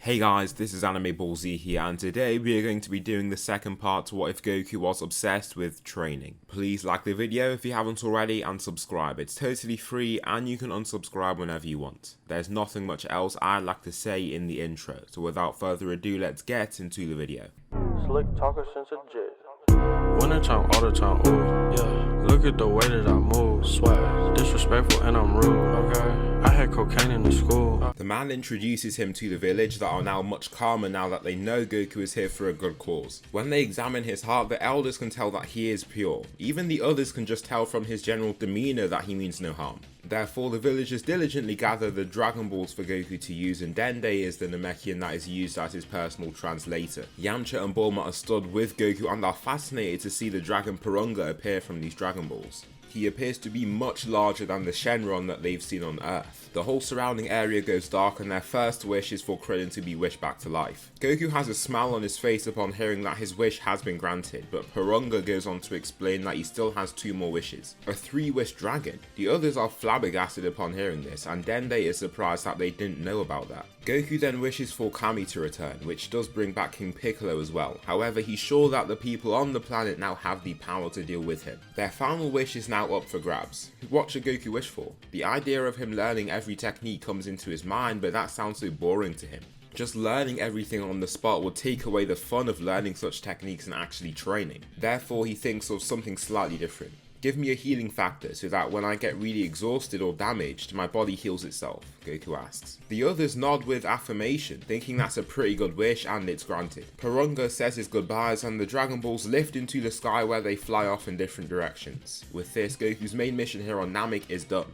Hey guys, this is Anime Ball Z here, and today we are going to be doing the second part to What If Goku Was Obsessed with Training. Please like the video if you haven't already and subscribe. It's totally free and you can unsubscribe whenever you want. There's nothing much else I'd like to say in the intro, so without further ado, let's get into the video. Slick talker since a jet. Winter time, all the time, ooh, yeah. Look at the way that I move, swag. Disrespectful and I'm rude, okay. I had cocaine in the school. The man introduces him to the village that are now much calmer now that they know Goku is here for a good cause. When they examine his heart, the elders can tell that he is pure. Even the others can just tell from his general demeanor that he means no harm. Therefore, the villagers diligently gather the Dragon Balls for Goku to use, and Dende is the Namekian that is used as his personal translator. Yamcha and Bulma are stood with Goku and are fascinated to see the dragon Porunga appear from these Dragon Balls. He appears to be much larger than the Shenron that they've seen on Earth. The whole surrounding area goes dark and their first wish is for Krillin to be wished back to life. Goku has a smile on his face upon hearing that his wish has been granted, but Porunga goes on to explain that he still has 2 more wishes. A 3-wish dragon. The others are flabbergasted upon hearing this, and Dende is surprised that they didn't know about that. Goku then wishes for Kami to return, which does bring back King Piccolo as well. However, he's sure that the people on the planet now have the power to deal with him. Their final wish is now up for grabs. What should Goku wish for? The idea of him learning every technique comes into his mind, but that sounds so boring to him. Just learning everything on the spot would take away the fun of learning such techniques and actually training. Therefore, he thinks of something slightly different. Give me a healing factor so that when I get really exhausted or damaged, my body heals itself, Goku asks. The others nod with affirmation, thinking that's a pretty good wish and it's granted. Porunga says his goodbyes and the Dragon Balls lift into the sky where they fly off in different directions. With this, Goku's main mission here on Namek is done.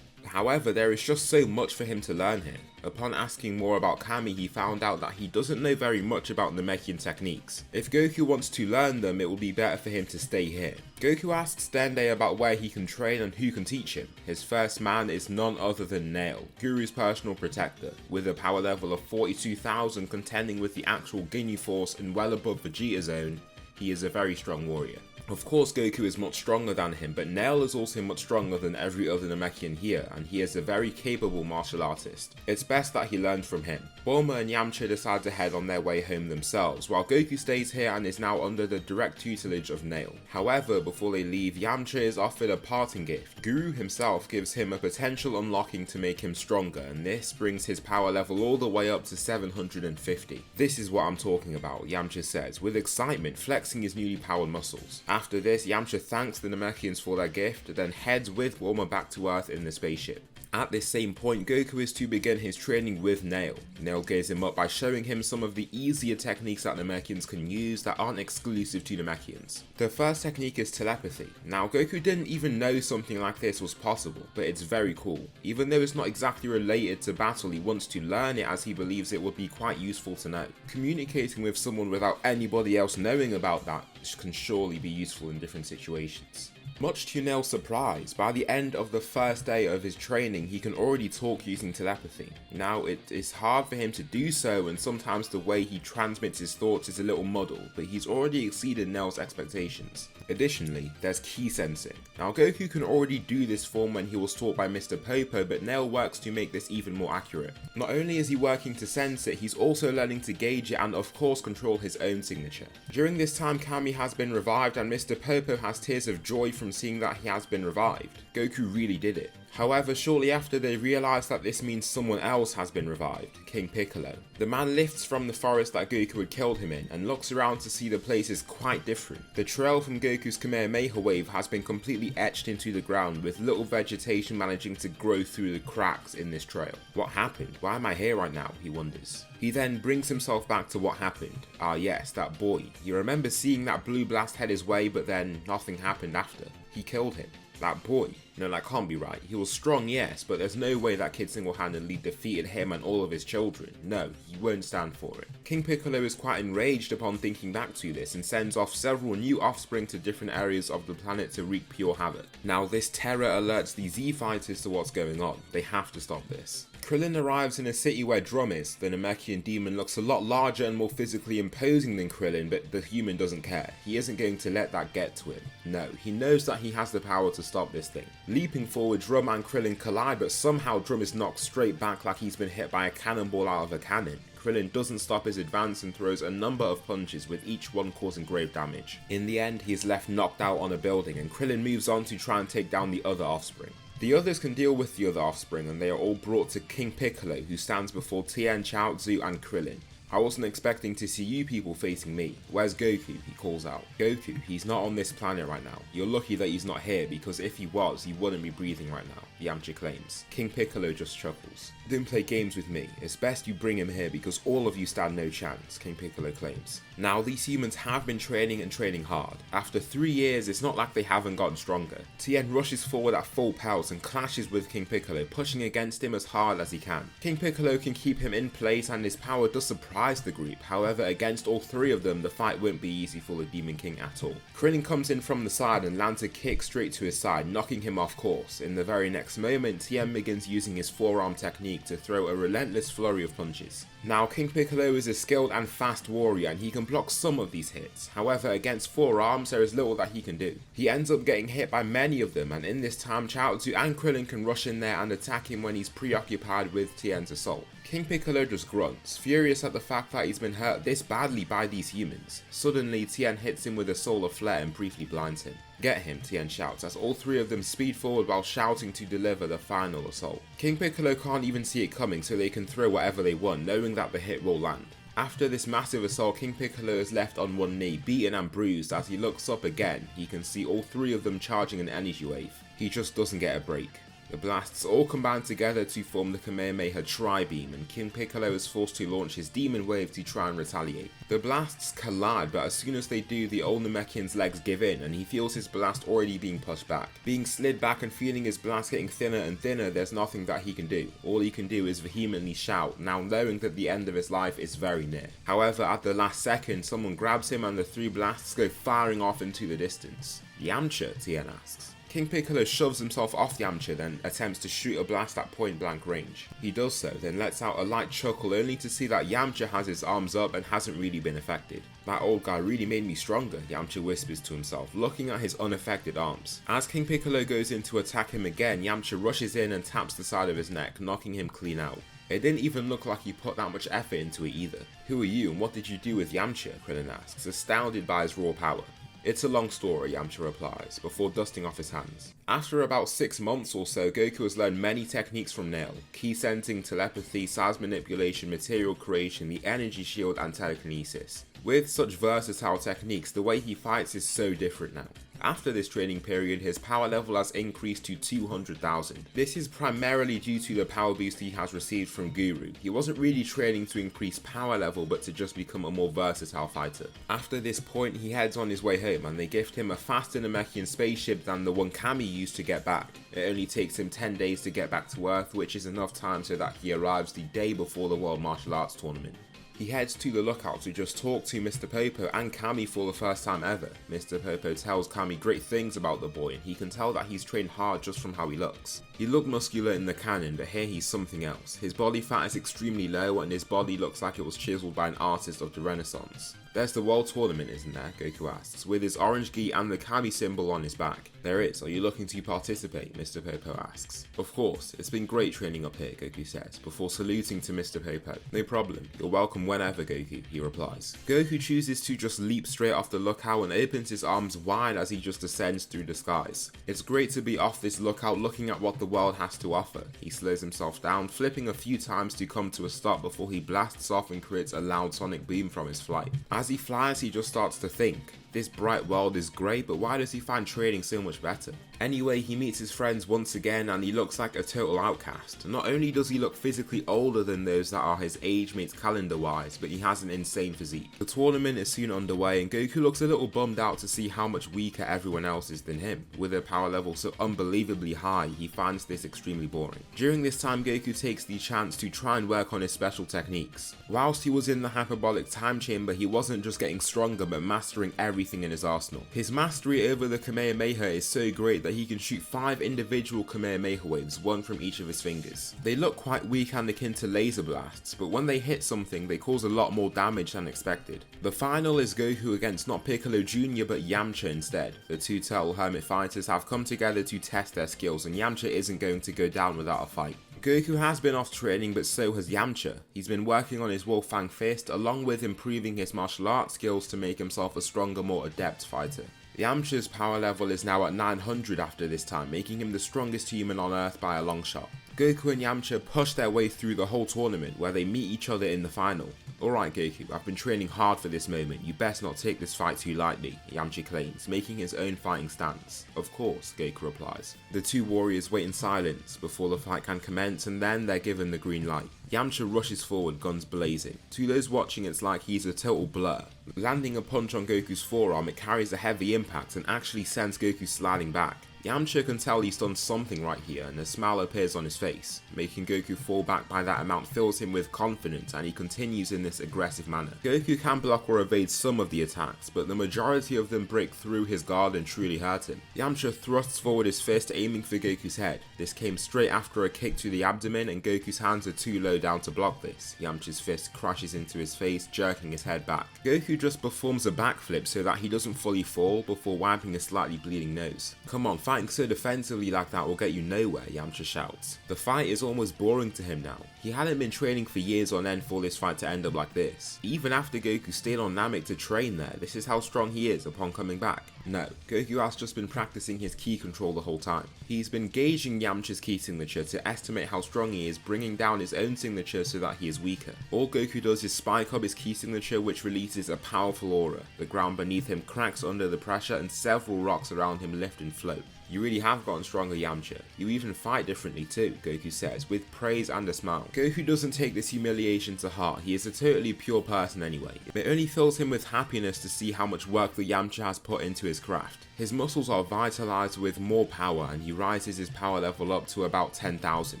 However, there is just so much for him to learn here. Upon asking more about Kami, he found out that he doesn't know very much about Namekian techniques. If Goku wants to learn them, it will be better for him to stay here. Goku asks Dende about where he can train and who can teach him. His first man is none other than Nail, Guru's personal protector. With a power level of 42,000 contending with the actual Ginyu Force and well above Vegeta's own, he is a very strong warrior. Of course, Goku is much stronger than him, but Nail is also much stronger than every other Namekian here, and he is a very capable martial artist. It's best that he learned from him. Bulma and Yamcha decide to head on their way home themselves, while Goku stays here and is now under the direct tutelage of Nail. However, before they leave, Yamcha is offered a parting gift. Guru himself gives him a potential unlocking to make him stronger, and this brings his power level all the way up to 750. This is what I'm talking about, Yamcha says, with excitement flexing his newly powered muscles. After this, Yamcha thanks the Namekians for their gift, then heads with Bulma back to Earth in the spaceship. At this same point, Goku is to begin his training with Nail. Nail gears him up by showing him some of the easier techniques that Namekians can use that aren't exclusive to Namekians. The first technique is telepathy. Now, Goku didn't even know something like this was possible, but it's very cool. Even though it's not exactly related to battle, he wants to learn it as he believes it would be quite useful to know. Communicating with someone without anybody else knowing about that can surely be useful in different situations. Much to Nail's surprise, by the end of the first day of his training, he can already talk using telepathy. Now, it is hard for him to do so, and sometimes the way he transmits his thoughts is a little muddled, but he's already exceeded Nail's expectations. Additionally, there's ki sensing. Now, Goku can already do this form when he was taught by Mr. Popo, but Nail works to make this even more accurate. Not only is he working to sense it, he's also learning to gauge it and of course control his own signature. During this time, Kami has been revived and Mr. Popo has tears of joy from seeing that he has been revived. Goku really did it. However, shortly after they realise that this means someone else has been revived, King Piccolo. The man lifts from the forest that Goku had killed him in and looks around to see the place is quite different. The trail from Goku's Kamehameha wave has been completely etched into the ground, with little vegetation managing to grow through the cracks in this trail. What happened? Why am I here right now? He wonders. He then brings himself back to what happened. Ah yes, that boy. He remembers seeing that blue blast head his way, but then nothing happened after. He killed him. That boy. No, that can't be right. He was strong, yes, but there's no way that kid single-handedly defeated him and all of his children. No, he won't stand for it. King Piccolo is quite enraged upon thinking back to this and sends off several new offspring to different areas of the planet to wreak pure havoc. Now, this terror alerts the Z fighters to what's going on. They have to stop this. Krillin arrives in a city where Drum is. The Namekian demon looks a lot larger and more physically imposing than Krillin, but the human doesn't care. He isn't going to let that get to him. No, he knows that he has the power to stop this thing. Leaping forward, Drum and Krillin collide, but somehow Drum is knocked straight back like he's been hit by a cannonball out of a cannon. Krillin doesn't stop his advance and throws a number of punches, with each one causing grave damage. In the end, he is left knocked out on a building, and Krillin moves on to try and take down the other offspring. The others can deal with the other offspring, and they are all brought to King Piccolo, who stands before Tien, Chaozu and Krillin. I wasn't expecting to see you people facing me. Where's Goku? He calls out. Goku, he's not on this planet right now. You're lucky that he's not here, because if he was, he wouldn't be breathing right now, Yamcha claims. King Piccolo just chuckles. Don't play games with me. It's best you bring him here because all of you stand no chance, King Piccolo claims. Now, these humans have been training and training hard. After 3 years, it's not like they haven't gotten stronger. Tien rushes forward at full pelt and clashes with King Piccolo, pushing against him as hard as he can. King Piccolo can keep him in place and his power does surprise the group. However, against all 3 of them, the fight won't be easy for the Demon King at all. Krillin comes in from the side and lands a kick straight to his side, knocking him off course. In the very next moment, Tien begins using his forearm technique to throw a relentless flurry of punches. Now, King Piccolo is a skilled and fast warrior and he can block some of these hits. However, against 4 arms, there is little that he can do. He ends up getting hit by many of them, and in this time, Chaozu and Krillin can rush in there and attack him when he's preoccupied with Tien's assault. King Piccolo just grunts, furious at the fact that he's been hurt this badly by these humans. Suddenly, Tien hits him with a solar flare and briefly blinds him. Get him, Tien shouts, as all 3 of them speed forward while shouting to deliver the final assault. King Piccolo can't even see it coming, so they can throw whatever they want, knowing that the hit will land. After this massive assault, King Piccolo is left on one knee, beaten and bruised. As he looks up again, he can see all 3 of them charging an energy wave. He just doesn't get a break. The blasts all combine together to form the Kamehameha Tri-Beam, and King Piccolo is forced to launch his Demon Wave to try and retaliate. The blasts collide, but as soon as they do, the old Namekian's legs give in, and he feels his blast already being pushed back. Being slid back and feeling his blast getting thinner and thinner, there's nothing that he can do. All he can do is vehemently shout, now knowing that the end of his life is very near. However, at the last second, someone grabs him and the 3 blasts go firing off into the distance. Yamcha? Tien asks. King Piccolo shoves himself off Yamcha, then attempts to shoot a blast at point blank range. He does so, then lets out a light chuckle only to see that Yamcha has his arms up and hasn't really been affected. That old guy really made me stronger, Yamcha whispers to himself, looking at his unaffected arms. As King Piccolo goes in to attack him again, Yamcha rushes in and taps the side of his neck, knocking him clean out. It didn't even look like he put that much effort into it either. Who are you and what did you do with Yamcha? Krillin asks, astounded by his raw power. It's a long story, Yamcha replies, before dusting off his hands. After about 6 months or so, Goku has learned many techniques from Nail: ki sensing, telepathy, size manipulation, material creation, the energy shield, and telekinesis. With such versatile techniques, the way he fights is so different now. After this training period, his power level has increased to 200,000. This is primarily due to the power boost he has received from Guru. He wasn't really training to increase power level, but to just become a more versatile fighter. After this point, he heads on his way home, and they gift him a faster Namekian spaceship than the one Kami used to get back. It only takes him 10 days to get back to Earth, which is enough time so that he arrives the day before the World Martial Arts Tournament. He heads to the lookout to just talk to Mr. Popo and Kami for the first time ever. Mr. Popo tells Kami great things about the boy, and he can tell that he's trained hard just from how he looks. He looked muscular in the canon, but here he's something else. His body fat is extremely low, and his body looks like it was chiseled by an artist of the Renaissance. There's the World Tournament, isn't there? Goku asks, with his orange gi and the Kami symbol on his back. There is. Are you looking to participate? Mr. Popo asks. Of course. It's been great training up here, Goku says, before saluting to Mr. Popo. No problem. You're welcome whenever, Goku, he replies. Goku chooses to just leap straight off the lookout and opens his arms wide as he just ascends through the skies. It's great to be off this lookout looking at what the world has to offer. He slows himself down, flipping a few times to come to a stop before he blasts off and creates a loud sonic boom from his flight. As he flies, he just starts to think. This bright world is great, but why does he find training so much better? Anyway, he meets his friends once again and he looks like a total outcast. Not only does he look physically older than those that are his age mates calendar wise, but he has an insane physique. The tournament is soon underway and Goku looks a little bummed out to see how much weaker everyone else is than him. With a power level so unbelievably high, he finds this extremely boring. During this time, Goku takes the chance to try and work on his special techniques. Whilst he was in the hyperbolic time chamber, he wasn't just getting stronger but mastering everything in his arsenal. His mastery over the Kamehameha is so great that he can shoot 5 individual Kamehameha waves, one from each of his fingers. They look quite weak and akin to laser blasts, but when they hit something, they cause a lot more damage than expected. The final is Goku against not Piccolo Jr. but Yamcha instead. The two turtle hermit fighters have come together to test their skills, and Yamcha isn't going to go down without a fight. Goku has been off training, but so has Yamcha. He's been working on his Wolfang Fist along with improving his martial arts skills to make himself a stronger, more adept fighter. Yamcha's power level is now at 900 after this time, making him the strongest human on Earth by a long shot. Goku and Yamcha push their way through the whole tournament where they meet each other in the final. "Alright Goku, I've been training hard for this moment, you best not take this fight too lightly," Yamcha claims, making his own fighting stance. "Of course," Goku replies. The two warriors wait in silence before the fight can commence, and then they're given the green light. Yamcha rushes forward, guns blazing. To those watching, it's like he's a total blur. Landing a punch on Goku's forearm, it carries a heavy impact and actually sends Goku sliding back. Yamcha can tell he's done something right here, and a smile appears on his face. Making Goku fall back by that amount fills him with confidence, and he continues in this aggressive manner. Goku can block or evade some of the attacks, but the majority of them break through his guard and truly hurt him. Yamcha thrusts forward his fist, aiming for Goku's head. This came straight after a kick to the abdomen, and Goku's hands are too low down to block this. Yamcha's fist crashes into his face, jerking his head back. Goku just performs a backflip so that he doesn't fully fall before wiping a slightly bleeding nose. "Come on, fighting so defensively like that will get you nowhere," Yamcha shouts. The fight is almost boring to him now. He hadn't been training for years on end for this fight to end up like this. Even after Goku stayed on Namek to train there, this is how strong he is upon coming back. No, Goku has just been practicing his ki control the whole time. He's been gauging Yamcha's ki signature to estimate how strong he is, bringing down his own signature so that he is weaker. All Goku does is spike up his ki signature, which releases a powerful aura. The ground beneath him cracks under the pressure and several rocks around him lift and float. "You really have gotten stronger, Yamcha. You even fight differently too," Goku says, with praise and a smile. Goku doesn't take this humiliation to heart. He is a totally pure person anyway. It only fills him with happiness to see how much work the Yamcha has put into his craft. His muscles are vitalized with more power, and he rises his power level up to about 10,000.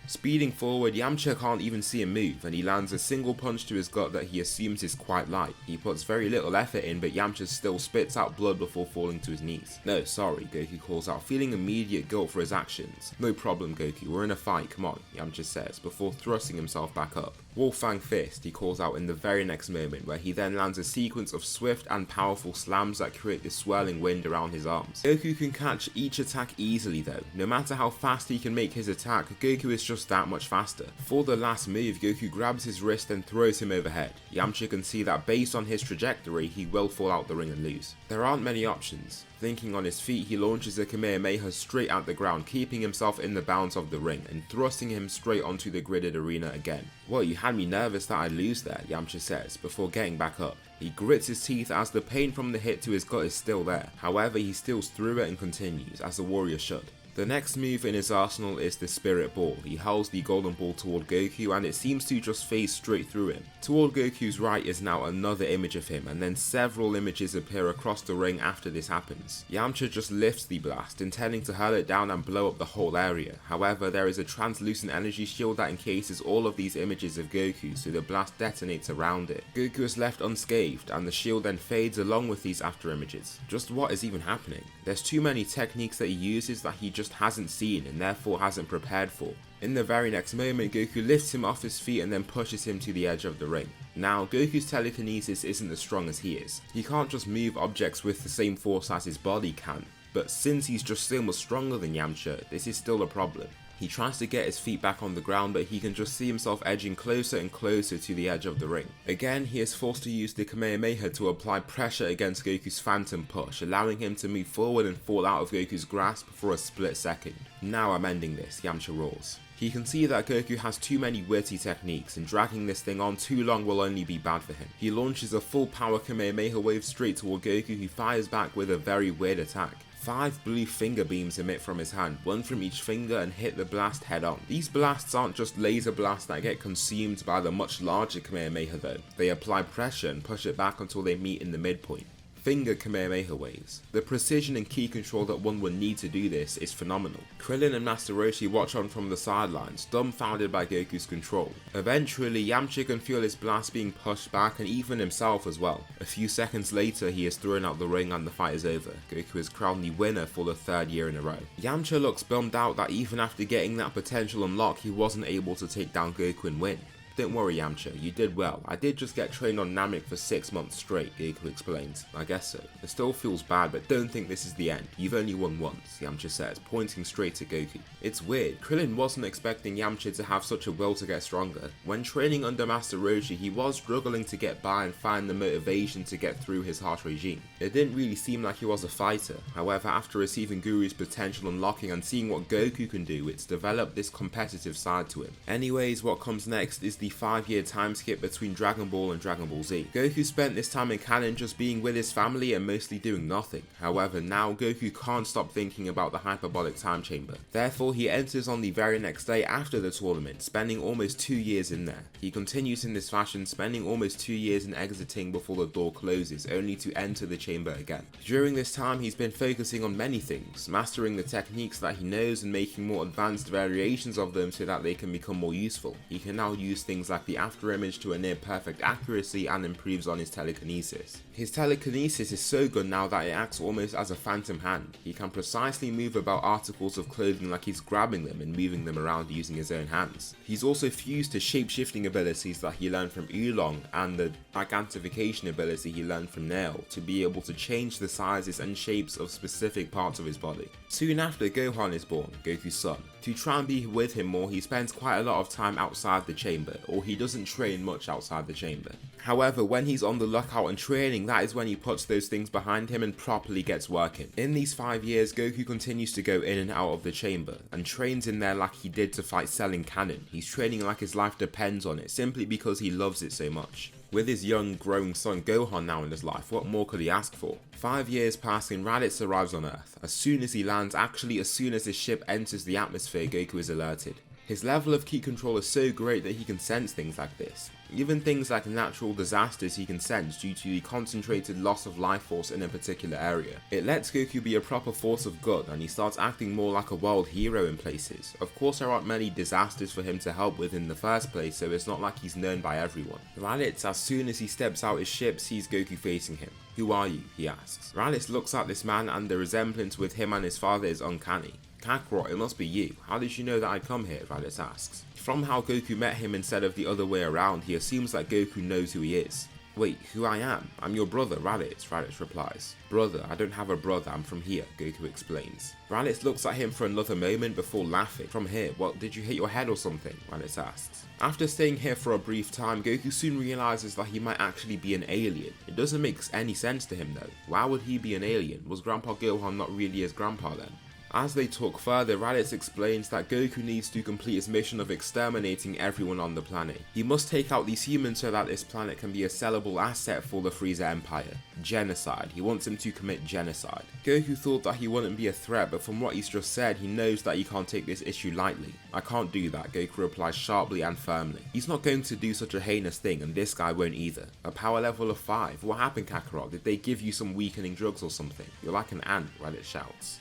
Speeding forward, Yamcha can't even see him move, and he lands a single punch to his gut that he assumes is quite light. He puts very little effort in, but Yamcha still spits out blood before falling to his knees. "No, sorry," Goku calls out, feeling immediate guilt for his actions. "No problem, Goku, we're in a fight, come on," Yamcha says, before thrusting himself back up. "Wolfang Fist," he calls out in the very next moment, where he then lands a sequence of swift and powerful slams that create this swirling wind around his arms. Goku can catch each attack easily though. No matter how fast he can make his attack, Goku is just that much faster. For the last move, Goku grabs his wrist and throws him overhead. Yamcha can see that based on his trajectory, he will fall out the ring and lose. There aren't many options. Thinking on his feet, he launches a Kamehameha straight at the ground, keeping himself in the bounds of the ring and thrusting him straight onto the gridded arena again. "Well, you had me nervous that I'd lose there," Yamcha says, before getting back up. He grits his teeth as the pain from the hit to his gut is still there. However, he steals through it and continues, as the warrior should. The next move in his arsenal is the Spirit Ball. He hurls the golden ball toward Goku and it seems to just phase straight through him. Toward Goku's right is now another image of him, and then several images appear across the ring after this happens. Yamcha just lifts the blast, intending to hurl it down and blow up the whole area. However, there is a translucent energy shield that encases all of these images of Goku, so the blast detonates around it. Goku is left unscathed, and the shield then fades along with these after images. Just what is even happening? There's too many techniques that he uses that he just hasn't seen and therefore hasn't prepared for. In the very next moment, Goku lifts him off his feet and then pushes him to the edge of the ring. Now, Goku's telekinesis isn't as strong as he is. He can't just move objects with the same force as his body can, but since he's just so much stronger than Yamcha, this is still a problem. He tries to get his feet back on the ground, but he can just see himself edging closer and closer to the edge of the ring. Again, he is forced to use the Kamehameha to apply pressure against Goku's phantom push, allowing him to move forward and fall out of Goku's grasp for a split second. "Now I'm ending this," Yamcha roars. He can see that Goku has too many witty techniques, and dragging this thing on too long will only be bad for him. He launches a full power Kamehameha wave straight toward Goku, who fires back with a very weird attack. 5 blue finger beams emit from his hand, one from each finger, and hit the blast head on. These blasts aren't just laser blasts that get consumed by the much larger Kamehameha though. They apply pressure and push it back until they meet in the midpoint. Finger Kamehameha waves. The precision and ki control that one would need to do this is phenomenal. Krillin and Master Roshi watch on from the sidelines, dumbfounded by Goku's control. Eventually, Yamcha can feel his blast being pushed back and even himself as well. A few seconds later, he is thrown out the ring and the fight is over. Goku is crowned the winner for the 3rd year in a row. Yamcha looks bummed out that even after getting that potential unlock, he wasn't able to take down Goku and win. Don't worry Yamcha, you did well. I did just get trained on Namek for 6 months straight, Goku explains. I guess so. It still feels bad, but don't think this is the end. You've only won once, Yamcha says, pointing straight at Goku. It's weird, Krillin wasn't expecting Yamcha to have such a will to get stronger. When training under Master Roshi, he was struggling to get by and find the motivation to get through his harsh regime. It didn't really seem like he was a fighter. However, after receiving Guru's potential unlocking and seeing what Goku can do, it's developed this competitive side to him. Anyways, what comes next is the 5-year time skip between Dragon Ball and Dragon Ball Z. Goku spent this time in canon just being with his family and mostly doing nothing. However, now Goku can't stop thinking about the hyperbolic time chamber. Therefore, he enters on the very next day after the tournament, spending almost 2 years in there. He continues in this fashion, spending almost 2 years and exiting before the door closes, only to enter the chamber again. During this time, he's been focusing on many things, mastering the techniques that he knows and making more advanced variations of them so that they can become more useful. He can now use things like the after image to a near perfect accuracy and improves on his telekinesis. His telekinesis is so good now that it acts almost as a phantom hand. He can precisely move about articles of clothing like he's grabbing them and moving them around using his own hands. He's also fused his shape-shifting abilities that he learned from Oolong and the gigantification ability he learned from Nail to be able to change the sizes and shapes of specific parts of his body. Soon after, Gohan is born, Goku's son. To try and be with him more, he spends quite a lot of time outside the chamber, or he doesn't train much outside the chamber. However, when he's on the lookout and training, that is when he puts those things behind him and properly gets working. In these 5 years, Goku continues to go in and out of the chamber, and trains in there like he did to fight Cell in canon. He's training like his life depends on it, simply because he loves it so much. With his young, growing son Gohan now in his life, what more could he ask for? 5 years pass and Raditz arrives on Earth. As soon as he lands, actually as soon as his ship enters the atmosphere, Goku is alerted. His level of ki control is so great that he can sense things like this. Even things like natural disasters he can sense due to the concentrated loss of life force in a particular area. It lets Goku be a proper force of good and he starts acting more like a world hero in places. Of course there aren't many disasters for him to help with in the first place, so it's not like he's known by everyone. Raditz, as soon as he steps out his ship, sees Goku facing him. "Who are you?" he asks. Raditz looks at this man and the resemblance with him and his father is uncanny. "Kakarot, it must be you. How did you know that I'd come here?" Raditz asks. From how Goku met him instead of the other way around, he assumes that Goku knows who he is. "Wait, who I am? I'm your brother, Raditz," Raditz replies. "Brother, I don't have a brother, I'm from here," Goku explains. Raditz looks at him for another moment before laughing. "From here? What, did you hit your head or something?" Raditz asks. After staying here for a brief time, Goku soon realizes that he might actually be an alien. It doesn't make any sense to him though. Why would he be an alien? Was Grandpa Gohan not really his grandpa then? As they talk further, Raditz explains that Goku needs to complete his mission of exterminating everyone on the planet. He must take out these humans so that this planet can be a sellable asset for the Frieza Empire. Genocide. He wants him to commit genocide. Goku thought that he wouldn't be a threat, but from what he's just said, he knows that he can't take this issue lightly. "I can't do that," Goku replies sharply and firmly. He's not going to do such a heinous thing, and this guy won't either. A power level of 5. What happened, Kakarot? Did they give you some weakening drugs or something? You're like an ant, Raditz shouts.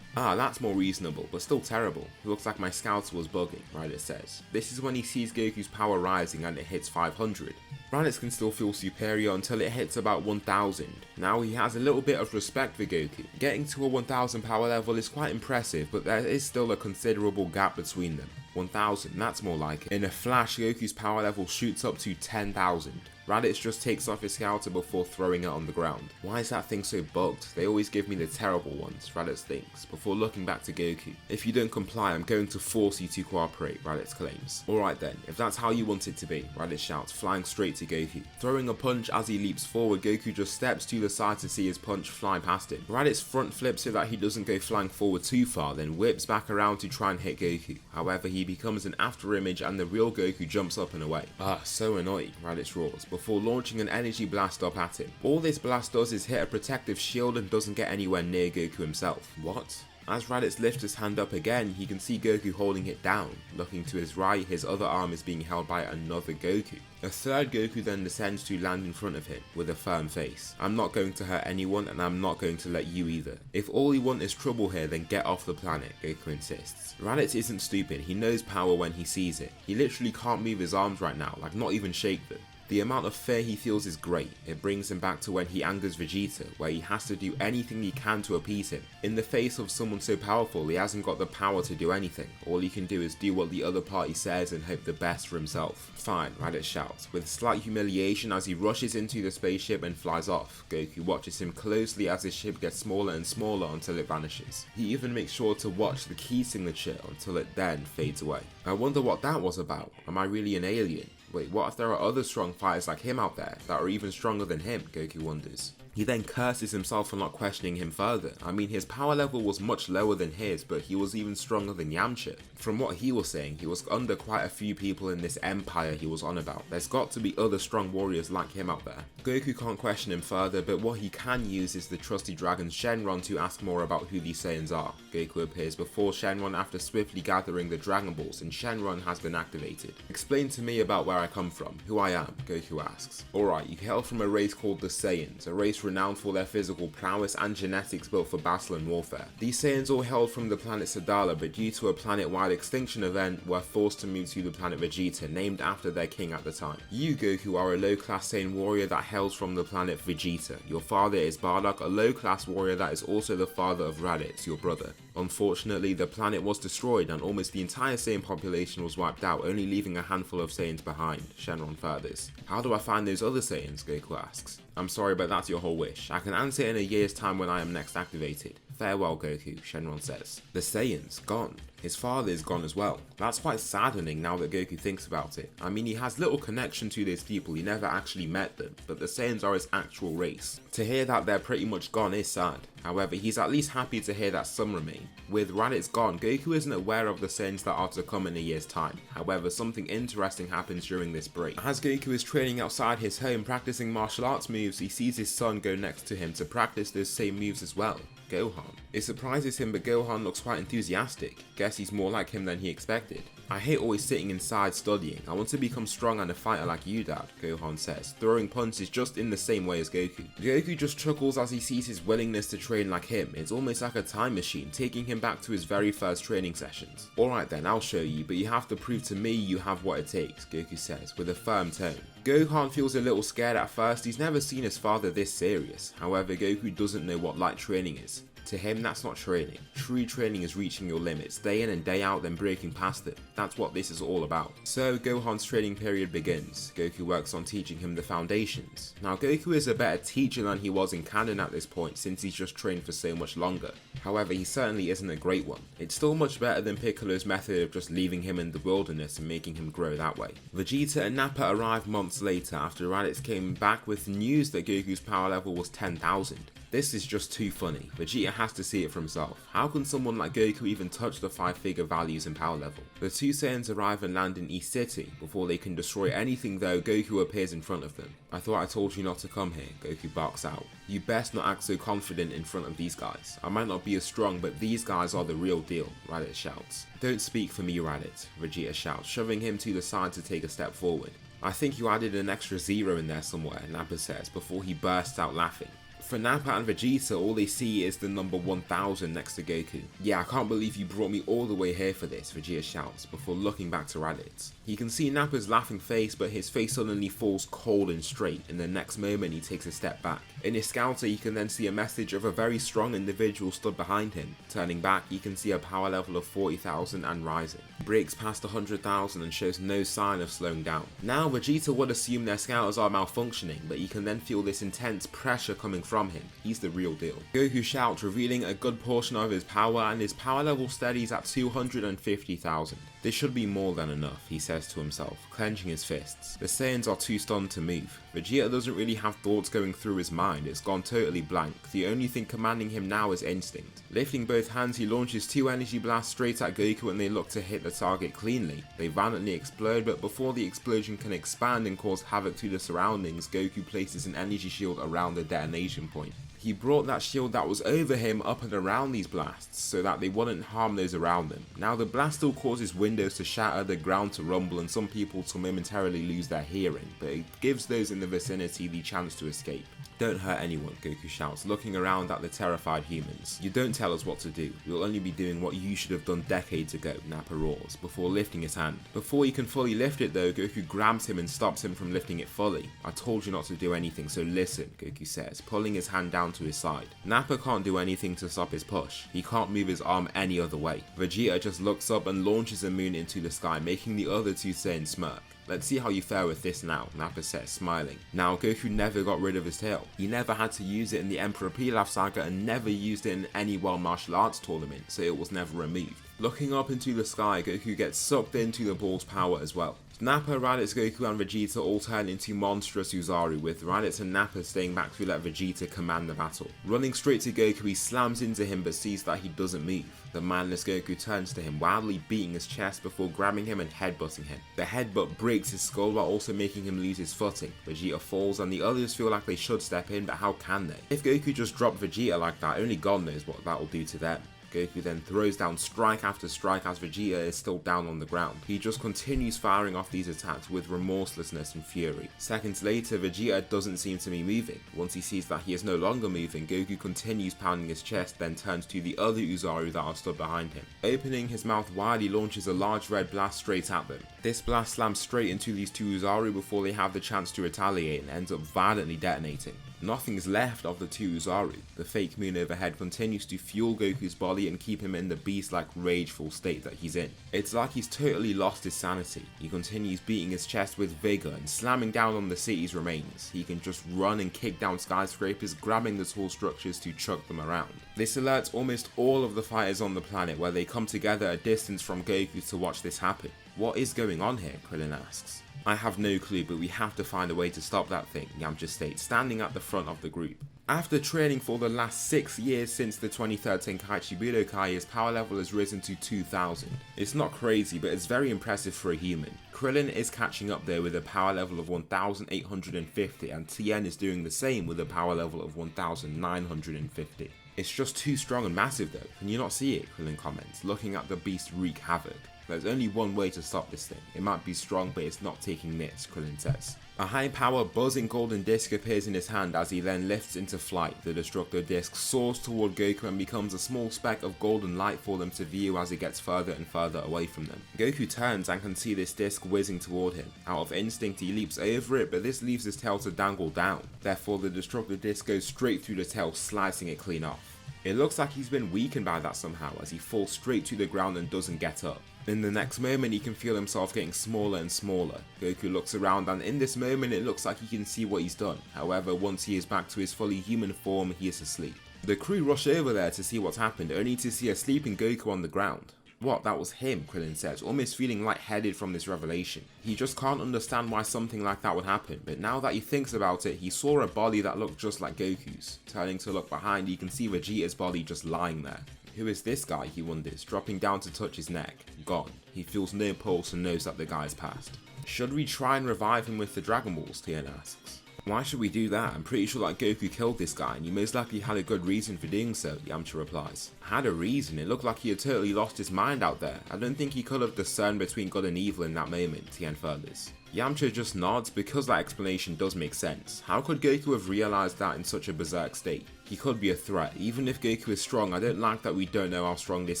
"Ah, that's more reasonable, but still terrible. It looks like my scouter was bugging," Raditz says. This is when he sees Goku's power rising and it hits 500. Raditz can still feel superior until it hits about 1000. Now he has a little bit of respect for Goku. Getting to a 1000 power level is quite impressive, but there is still a considerable gap between them. 1000, that's more like it. In a flash, Goku's power level shoots up to 10,000. Raditz just takes off his scouter before throwing it on the ground. "Why is that thing so bugged? They always give me the terrible ones," Raditz thinks, before looking back to Goku. "If you don't comply, I'm going to force you to cooperate," Raditz claims. "Alright then, if that's how you want it to be," Raditz shouts, flying straight to Goku. Throwing a punch as he leaps forward, Goku just steps to the side to see his punch fly past him. Raditz front flips so that he doesn't go flying forward too far, then whips back around to try and hit Goku. However, he becomes an after image and the real Goku jumps up and away. "Ah, so annoying," Raditz roars, before launching an energy blast up at him. All this blast does is hit a protective shield and doesn't get anywhere near Goku himself. What? As Raditz lifts his hand up again, he can see Goku holding it down. Looking to his right, his other arm is being held by another Goku. A third Goku then descends to land in front of him, with a firm face. "I'm not going to hurt anyone, and I'm not going to let you either. If all you want is trouble here, then get off the planet," Goku insists. Raditz isn't stupid, he knows power when he sees it. He literally can't move his arms right now, like not even shake them. The amount of fear he feels is great. It brings him back to when he angers Vegeta, where he has to do anything he can to appease him. In the face of someone so powerful, he hasn't got the power to do anything. All he can do is do what the other party says and hope the best for himself. Fine, Raditz shouts, with slight humiliation as he rushes into the spaceship and flies off. Goku watches him closely as his ship gets smaller and smaller until it vanishes. He even makes sure to watch the key signature until it then fades away. I wonder what that was about. Am I really an alien? Wait, what if there are other strong fighters like him out there that are even stronger than him? Goku wonders. He then curses himself for not questioning him further. I mean, his power level was much lower than his, but he was even stronger than Yamcha. From what he was saying, he was under quite a few people in this empire he was on about. There's got to be other strong warriors like him out there. Goku can't question him further, but what he can use is the trusty dragon Shenron to ask more about who these Saiyans are. Goku appears before Shenron after swiftly gathering the Dragon Balls, and Shenron has been activated. Explain to me about where I come from, who I am, Goku asks. Alright, you hail from a race called the Saiyans, a race renowned for their physical prowess and genetics built for battle and warfare. These Saiyans all hailed from the planet Sadala, but due to a planet-wide extinction event, were forced to move to the planet Vegeta, named after their king at the time. You, Goku, are a low-class Saiyan warrior that hails from the planet Vegeta. Your father is Bardock, a low-class warrior that is also the father of Raditz, your brother. Unfortunately, the planet was destroyed and almost the entire Saiyan population was wiped out, only leaving a handful of Saiyans behind, Shenron furthers. How do I find those other Saiyans? Goku asks. I'm sorry, but that's your whole wish. I can answer in a year's time when I am next activated. Farewell, Goku, Shenron says. The Saiyans, gone. His father is gone as well. That's quite saddening now that Goku thinks about it. I mean, he has little connection to these people, he never actually met them, but the Saiyans are his actual race. To hear that they're pretty much gone is sad. However, he's at least happy to hear that some remain. With Raditz gone, Goku isn't aware of the Saiyans that are to come in a year's time. However, something interesting happens during this break. As Goku is training outside his home practicing martial arts moves, he sees his son go next to him to practice those same moves as well. Gohan. It surprises him, but Gohan looks quite enthusiastic. Guess he's more like him than he expected. I hate always sitting inside studying. I want to become strong and a fighter like you, Dad, Gohan says, throwing punches just in the same way as Goku. Goku just chuckles as he sees his willingness to train like him. It's almost like a time machine, taking him back to his very first training sessions. Alright then, I'll show you, but you have to prove to me you have what it takes, Goku says, with a firm tone. Gohan feels a little scared at first. He's never seen his father this serious. However, Goku doesn't know what light training is. To him, that's not training. True training is reaching your limits, day in and day out, then breaking past them. That's what this is all about. So Gohan's training period begins. Goku works on teaching him the foundations. Now Goku is a better teacher than he was in canon at this point, since he's just trained for so much longer. However, he certainly isn't a great one. It's still much better than Piccolo's method of just leaving him in the wilderness and making him grow that way. Vegeta and Nappa arrived months later after Raditz came back with news that Goku's power level was 10,000. This is just too funny. Vegeta has to see it for himself. How can someone like Goku even touch the 5-figure values and power level? The two Saiyans arrive and land in East City. Before they can destroy anything though, Goku appears in front of them. I thought I told you not to come here, Goku barks out. You best not act so confident in front of these guys. I might not be as strong, but these guys are the real deal, Raditz shouts. Don't speak for me, Raditz, Vegeta shouts, shoving him to the side to take a step forward. I think you added an extra 0 in there somewhere, Nappa says, before he bursts out laughing. For Nappa and Vegeta, all they see is the number 1000 next to Goku. Yeah, I can't believe you brought me all the way here for this, Vegeta shouts, before looking back to Raditz. He can see Nappa's laughing face, but his face suddenly falls cold and straight. In the next moment, he takes a step back. In his scouter, he can then see a message of a very strong individual stood behind him. Turning back, he can see a power level of 40,000 and rising. He breaks past 100,000 and shows no sign of slowing down. Now, Vegeta would assume their scouters are malfunctioning, but he can then feel this intense pressure coming from him. He's the real deal. Goku shouts, revealing a good portion of his power, and his power level steadies at 250,000. This should be more than enough, he says to himself, clenching his fists. The Saiyans are too stunned to move. Vegeta doesn't really have thoughts going through his mind, it's gone totally blank. The only thing commanding him now is instinct. Lifting both hands, he launches 2 energy blasts straight at Goku and they look to hit the target cleanly. They violently explode, but before the explosion can expand and cause havoc to the surroundings, Goku places an energy shield around the detonation point. He brought that shield that was over him up and around these blasts so that they wouldn't harm those around them. Now the blast still causes windows to shatter, the ground to rumble, and some people to momentarily lose their hearing, but it gives those in the vicinity the chance to escape. Don't hurt anyone, Goku shouts, looking around at the terrified humans. You don't tell us what to do, we'll only be doing what you should have done decades ago, Nappa roars, before lifting his hand. Before he can fully lift it though, Goku grabs him and stops him from lifting it fully. I told you not to do anything, so listen, Goku says, pulling his hand down to his side. Nappa can't do anything to stop his push. He can't move his arm any other way. Vegeta just looks up and launches a moon into the sky, making the other two Saiyans smirk. Let's see how you fare with this now, Nappa says, smiling. Now, Goku never got rid of his tail. He never had to use it in the Emperor Pilaf saga and never used it in any World Martial Arts tournament, so it was never removed. Looking up into the sky, Goku gets sucked into the ball's power as well. Nappa, Raditz, Goku and Vegeta all turn into monstrous Uzaru, with Raditz and Nappa staying back to let Vegeta command the battle. Running straight to Goku, he slams into him but sees that he doesn't move. The mindless Goku turns to him, wildly beating his chest before grabbing him and headbutting him. The headbutt breaks his skull while also making him lose his footing. Vegeta falls and the others feel like they should step in, but how can they? If Goku just dropped Vegeta like that, only God knows what that will do to them. Goku then throws down strike after strike as Vegeta is still down on the ground. He just continues firing off these attacks with remorselessness and fury. Seconds later, Vegeta doesn't seem to be moving. Once he sees that he is no longer moving, Goku continues pounding his chest, then turns to the other Uzaru that are stood behind him. Opening his mouth wide, he launches a large red blast straight at them. This blast slams straight into these two Uzaru before they have the chance to retaliate and ends up violently detonating. Nothing is left of the two Uzaru. The fake moon overhead continues to fuel Goku's body and keep him in the beast-like rageful state that he's in. It's like he's totally lost his sanity. He continues beating his chest with vigor and slamming down on the city's remains. He can just run and kick down skyscrapers, grabbing the tall structures to chuck them around. This alerts almost all of the fighters on the planet, where they come together a distance from Goku to watch this happen. What is going on here? Krillin asks. I have no clue, but we have to find a way to stop that thing, Yamcha states, standing at the front of the group. After training for the last 6 years since the 2013 Kaiichi Budokai, his power level has risen to 2000. It's not crazy, but it's very impressive for a human. Krillin is catching up there with a power level of 1850, and Tien is doing the same with a power level of 1950. It's just too strong and massive though, can you not see it? Krillin comments, looking at the beast wreak havoc. There's only one way to stop this thing. It might be strong, but it's not taking this, Krillin says. A high-power buzzing golden disc appears in his hand as he then lifts into flight. The destructor disc soars toward Goku and becomes a small speck of golden light for them to view as it gets further and further away from them. Goku turns and can see this disc whizzing toward him. Out of instinct, he leaps over it, but this leaves his tail to dangle down. Therefore, the destructor disc goes straight through the tail, slicing it clean off. It looks like he's been weakened by that somehow, as he falls straight to the ground and doesn't get up. In the next moment, he can feel himself getting smaller and smaller. Goku looks around, and in this moment it looks like he can see what he's done. However, once he is back to his fully human form, he is asleep. The crew rush over there to see what's happened, only to see a sleeping Goku on the ground. What, that was him, Krillin says, almost feeling lightheaded from this revelation. He just can't understand why something like that would happen, but now that he thinks about it, he saw a body that looked just like Goku's. Turning to look behind, he can see Vegeta's body just lying there. Who is this guy, he wonders, dropping down to touch his neck. Gone. He feels no pulse and knows that the guy's passed. Should we try and revive him with the Dragon Balls, Tien asks. Why should we do that? I'm pretty sure that Goku killed this guy and he most likely had a good reason for doing so, Yamcha replies. Had a reason? It looked like he had totally lost his mind out there. I don't think he could have discerned between good and evil in that moment, Tien furthers. Yamcha just nods because that explanation does make sense. How could Goku have realised that in such a berserk state? He could be a threat. Even if Goku is strong, I don't like that we don't know how strong this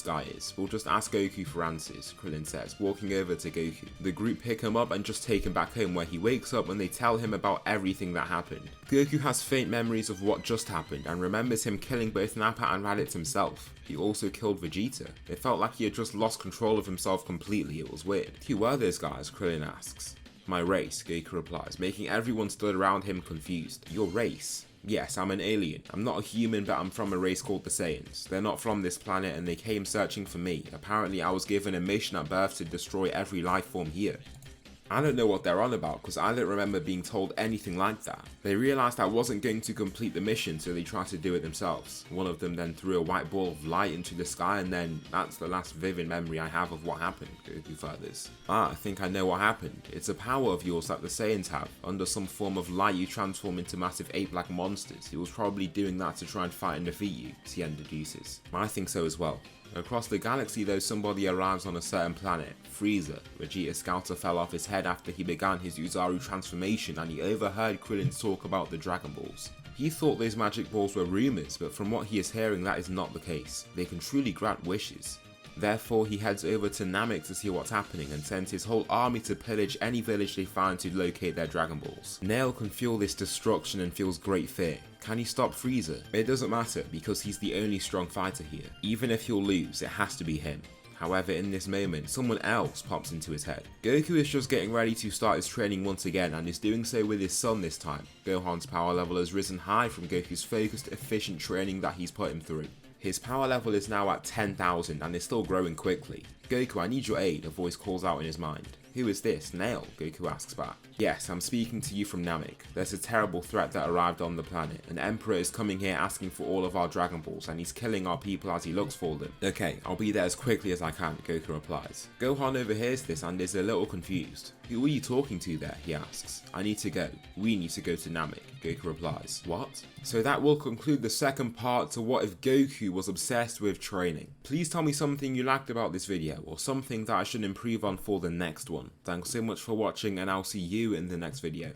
guy is. We'll just ask Goku for answers, Krillin says, walking over to Goku. The group pick him up and just take him back home, where he wakes up and they tell him about everything that happened. Goku has faint memories of what just happened and remembers him killing both Nappa and Raditz himself. He also killed Vegeta. It felt like he had just lost control of himself completely. It was weird. Who were those guys? Krillin asks. My race, Goku replies, making everyone stood around him confused. Your race? Yes, I'm an alien. I'm not a human, but I'm from a race called the Saiyans. They're not from this planet and they came searching for me. Apparently I was given a mission at birth to destroy every life form here. I don't know what they're on about because I don't remember being told anything like that. They realised I wasn't going to complete the mission, so they tried to do it themselves. One of them then threw a white ball of light into the sky, and then that's the last vivid memory I have of what happened, Goku furthers. I think I know what happened. It's a power of yours that the Saiyans have. Under some form of light you transform into massive ape-like monsters. He was probably doing that to try and fight and defeat you, Tien deduces. I think so as well. Across the galaxy though, somebody arrives on a certain planet, Frieza. Vegeta's scouter fell off his head after he began his Uzaru transformation, and he overheard Krillin's talk about the Dragon Balls. He thought those magic balls were rumours, but from what he is hearing that is not the case. They can truly grant wishes. Therefore he heads over to Namek to see what's happening and sends his whole army to pillage any village they find to locate their Dragon Balls. Nail can feel this destruction and feels great fear. Can he stop Frieza? It doesn't matter because he's the only strong fighter here. Even if he'll lose, it has to be him. However, in this moment, someone else pops into his head. Goku is just getting ready to start his training once again and is doing so with his son this time. Gohan's power level has risen high from Goku's focused, efficient training that he's put him through. His power level is now at 10,000 and is still growing quickly. Goku, I need your aid, a voice calls out in his mind. Who is this? Nail? Goku asks back. Yes, I'm speaking to you from Namek. There's a terrible threat that arrived on the planet. An emperor is coming here asking for all of our Dragon Balls and he's killing our people as he looks for them. Okay, I'll be there as quickly as I can, Goku replies. Gohan overhears this and is a little confused. Who are you talking to there? He asks. I need to go. We need to go to Namek, Goku replies. What? So that will conclude the second part to what if Goku was obsessed with training. Please tell me something you liked about this video or something that I should improve on for the next one. Thanks so much for watching and I'll see you in the next video.